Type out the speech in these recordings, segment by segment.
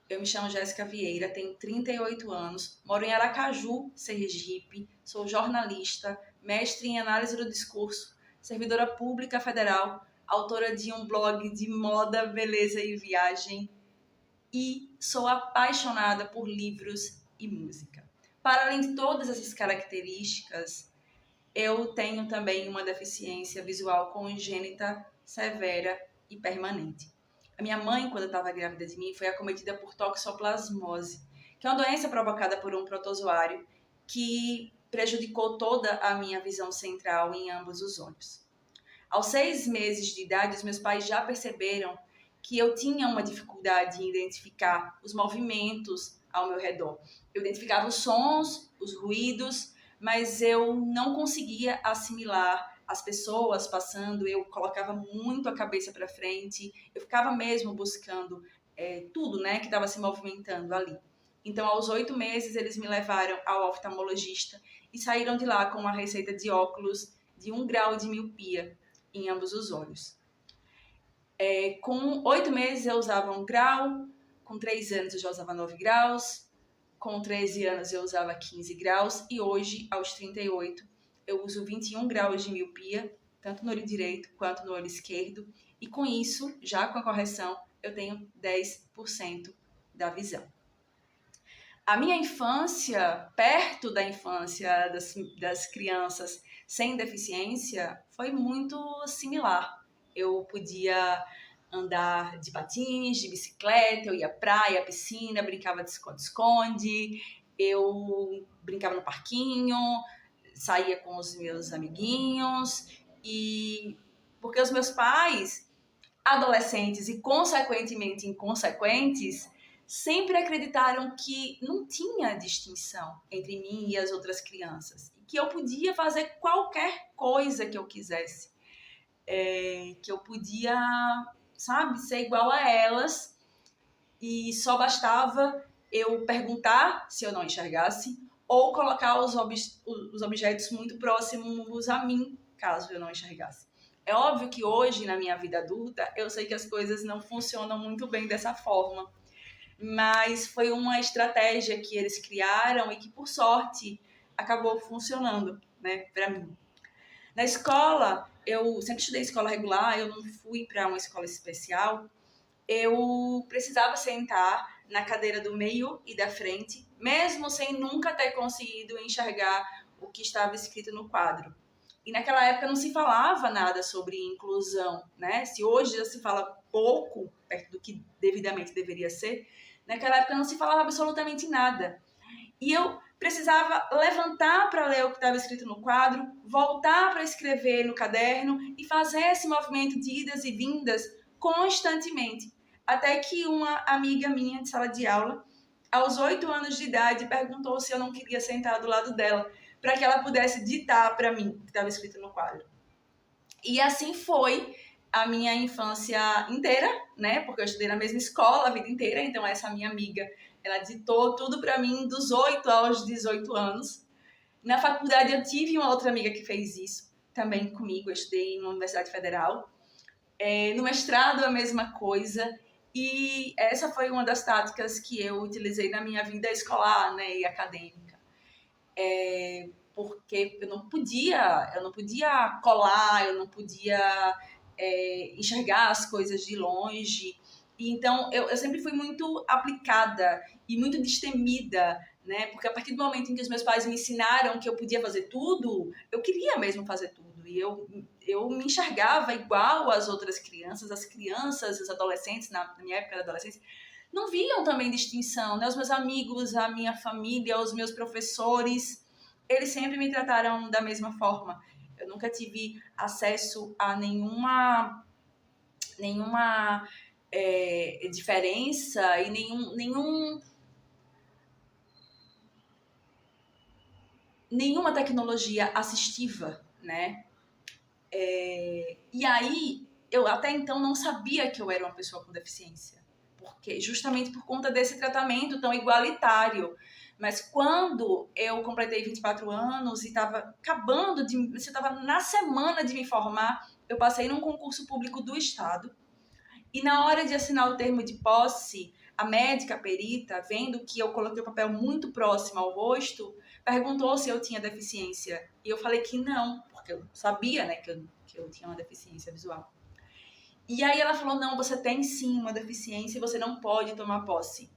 Eu me chamo Jéssica Vieira, tenho 38 anos, moro em Aracaju, Sergipe, sou jornalista, mestre em análise do discurso, servidora pública federal, autora de um blog de moda, beleza e viagem e sou apaixonada por livros e música. Para além de todas essas características, eu tenho também uma deficiência visual congênita, severa e permanente. A minha mãe, quando estava grávida de mim, foi acometida por toxoplasmose, que é uma doença provocada por um protozoário que prejudicou toda a minha visão central em ambos os olhos. Aos 6 meses de idade, os meus pais já perceberam que eu tinha uma dificuldade em identificar os movimentos ao meu redor. Eu identificava os sons, os ruídos, mas eu não conseguia assimilar as pessoas passando, eu colocava muito a cabeça para frente, eu ficava mesmo buscando tudo, né, que estava se movimentando ali. Então, aos 8 meses, eles me levaram ao oftalmologista e saíram de lá com uma receita de óculos de 1 grau de miopia em ambos os olhos. Com 8 meses eu usava 1 grau, com 3 anos eu já usava 9 graus, com 13 anos eu usava 15 graus e hoje, aos 38, eu uso 21 graus de miopia, tanto no olho direito quanto no olho esquerdo, e com isso, já com a correção, eu tenho 10% da visão. A minha infância, perto da infância das crianças sem deficiência, foi muito similar. Eu podia andar de patins, de bicicleta, eu ia à praia, à piscina, brincava de esconde-esconde, eu brincava no parquinho, saía com os meus amiguinhos, e porque os meus pais, adolescentes e consequentemente inconsequentes, sempre acreditaram que não tinha distinção entre mim e as outras crianças, que eu podia fazer qualquer coisa que eu quisesse, que eu podia, sabe, ser igual a elas e só bastava eu perguntar se eu não enxergasse ou colocar os objetos muito próximos a mim, caso eu não enxergasse. É óbvio que hoje, na minha vida adulta, eu sei que as coisas não funcionam muito bem dessa forma, mas foi uma estratégia que eles criaram e que, por sorte, acabou funcionando, né, para mim. Na escola, eu sempre estudei escola regular, eu não fui para uma escola especial. Eu precisava sentar na cadeira do meio e da frente, mesmo sem nunca ter conseguido enxergar o que estava escrito no quadro. E naquela época não se falava nada sobre inclusão, né? Se hoje já se fala pouco, perto do que devidamente deveria ser, naquela época não se falava absolutamente nada. E eu precisava levantar para ler o que estava escrito no quadro, voltar para escrever no caderno e fazer esse movimento de idas e vindas constantemente. Até que uma amiga minha de sala de aula, aos 8 anos de idade, perguntou se eu não queria sentar do lado dela, para que ela pudesse ditar para mim o que estava escrito no quadro. E assim foi a minha infância inteira, né? Porque eu estudei na mesma escola a vida inteira, então essa minha amiga, ela ditou tudo para mim dos 8 aos 18 anos. Na faculdade eu tive uma outra amiga que fez isso também comigo, eu estudei em uma universidade federal. No mestrado a mesma coisa, e essa foi uma das táticas que eu utilizei na minha vida escolar, né, e acadêmica. Porque eu não podia colar, eu não podia enxergar as coisas de longe. E então eu sempre fui muito aplicada e muito destemida, né? Porque a partir do momento em que os meus pais me ensinaram que eu podia fazer tudo, eu queria mesmo fazer tudo. E eu me enxergava igual às outras crianças, as crianças, os adolescentes, na minha época da adolescência, não viam também distinção, né? Os meus amigos, a minha família, os meus professores, eles sempre me trataram da mesma forma. Eu nunca tive acesso a nenhuma diferença e nenhuma tecnologia assistiva, né? E aí, eu até então não sabia que eu era uma pessoa com deficiência, porque justamente por conta desse tratamento tão igualitário. Mas quando eu completei 24 anos e estava estava na semana de me formar, eu passei num concurso público do Estado. E na hora de assinar o termo de posse, A médica, a perita, vendo que eu coloquei o papel muito próximo ao rosto, perguntou se eu tinha deficiência. E eu falei que não, porque eu sabia, né, que eu tinha uma deficiência visual. E aí ela falou, não, você tem sim uma deficiência e você não pode tomar posse.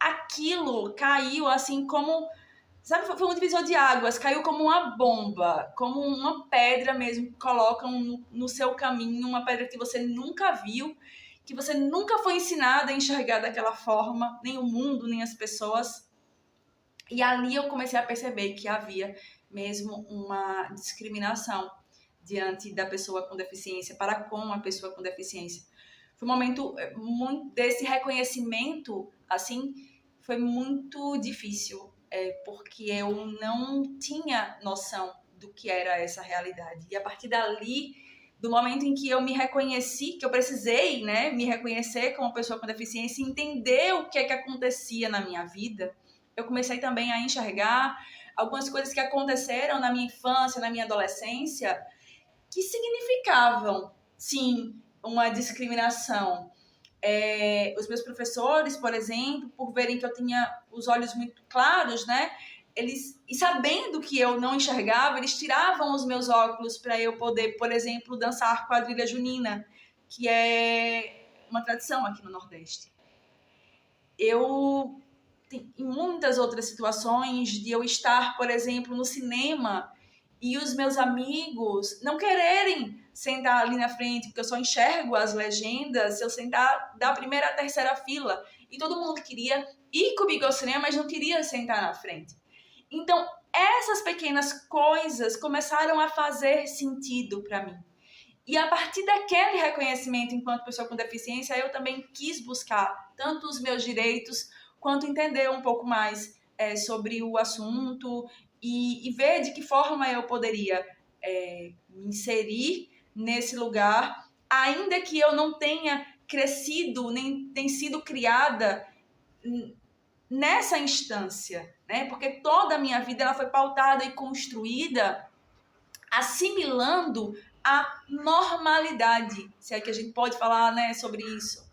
Aquilo caiu assim como... Sabe, foi um divisor de águas, caiu como uma bomba, como uma pedra mesmo que colocam no seu caminho, uma pedra que você nunca viu, que você nunca foi ensinada a enxergar daquela forma, nem o mundo, nem as pessoas. E ali eu comecei a perceber que havia mesmo uma discriminação diante da pessoa com deficiência, para com a pessoa com deficiência. Foi um momento muito desse reconhecimento, assim, foi muito difícil, porque eu não tinha noção do que era essa realidade. E a partir dali, do momento em que eu me reconheci, que eu precisei, né, me reconhecer como pessoa com deficiência e entender o que é que acontecia na minha vida, eu comecei também a enxergar algumas coisas que aconteceram na minha infância, na minha adolescência, que significavam, sim, uma discriminação. Os meus professores, por exemplo, por verem que eu tinha os olhos muito claros, né? E sabendo que eu não enxergava, eles tiravam os meus óculos para eu poder, por exemplo, dançar quadrilha junina, que é uma tradição aqui no Nordeste. Em muitas outras situações de eu estar, por exemplo, no cinema e os meus amigos não quererem sentar ali na frente, porque eu só enxergo as legendas se eu sentar da primeira à terceira fila. E todo mundo queria ir comigo ao cinema, mas não queria sentar na frente. Então, essas pequenas coisas começaram a fazer sentido para mim. E a partir daquele reconhecimento enquanto pessoa com deficiência, eu também quis buscar tanto os meus direitos, quanto entender um pouco mais sobre o assunto e ver de que forma eu poderia me inserir nesse lugar, ainda que eu não tenha crescido, nem tenha sido criada nessa instância, né? Porque toda a minha vida ela foi pautada e construída assimilando a normalidade, se é que a gente pode falar, né, sobre isso.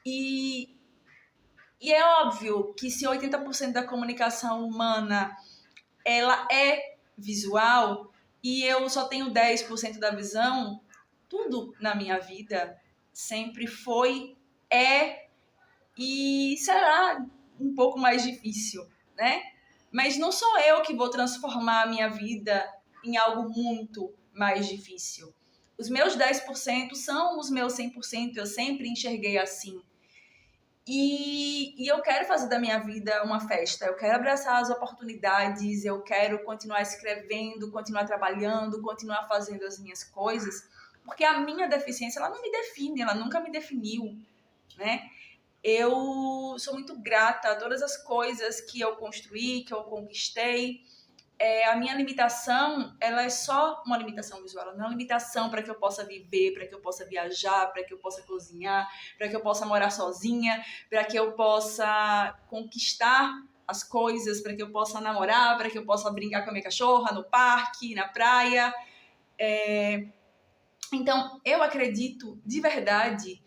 E é óbvio que se 80% da comunicação humana ela é visual e eu só tenho 10% da visão, tudo na minha vida sempre foi, e será um pouco mais difícil, né? Mas não sou eu que vou transformar a minha vida em algo muito mais difícil. Os meus 10% são os meus 100%, eu sempre enxerguei assim. E eu quero fazer da minha vida uma festa, eu quero abraçar as oportunidades, eu quero continuar escrevendo, continuar trabalhando, continuar fazendo as minhas coisas, porque a minha deficiência, ela não me define, ela nunca me definiu, né? Eu sou muito grata a todas as coisas que eu construí, que eu conquistei. A minha limitação, ela é só uma limitação visual, ela não é uma limitação para que eu possa viver, para que eu possa viajar, para que eu possa cozinhar, para que eu possa morar sozinha, para que eu possa conquistar as coisas, para que eu possa namorar, para que eu possa brincar com a minha cachorra no parque, na praia. Então, eu acredito de verdade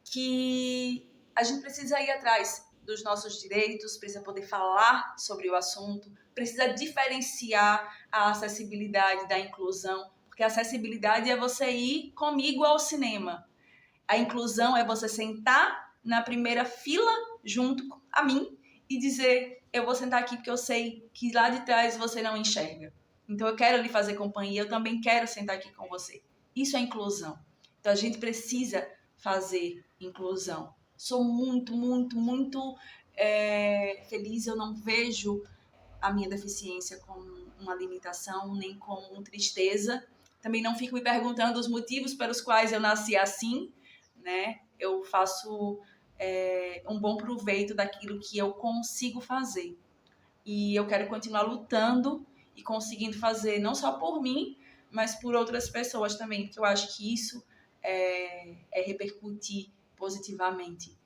que a gente precisa ir atrás dos nossos direitos, precisa poder falar sobre o assunto, precisa diferenciar a acessibilidade da inclusão, porque a acessibilidade é você ir comigo ao cinema. A inclusão é você sentar na primeira fila junto a mim e dizer, eu vou sentar aqui porque eu sei que lá de trás você não enxerga. Então eu quero lhe fazer companhia, eu também quero sentar aqui com você. Isso é inclusão. Então a gente precisa fazer inclusão. Sou muito, muito, muito feliz. Eu não vejo a minha deficiência como uma limitação, nem como tristeza. Também não fico me perguntando os motivos pelos quais eu nasci assim, né? Eu faço um bom proveito daquilo que eu consigo fazer. E eu quero continuar lutando e conseguindo fazer, não só por mim, mas por outras pessoas também, porque eu acho que isso é repercutir positivamente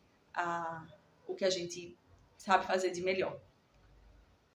o que a gente sabe fazer de melhor.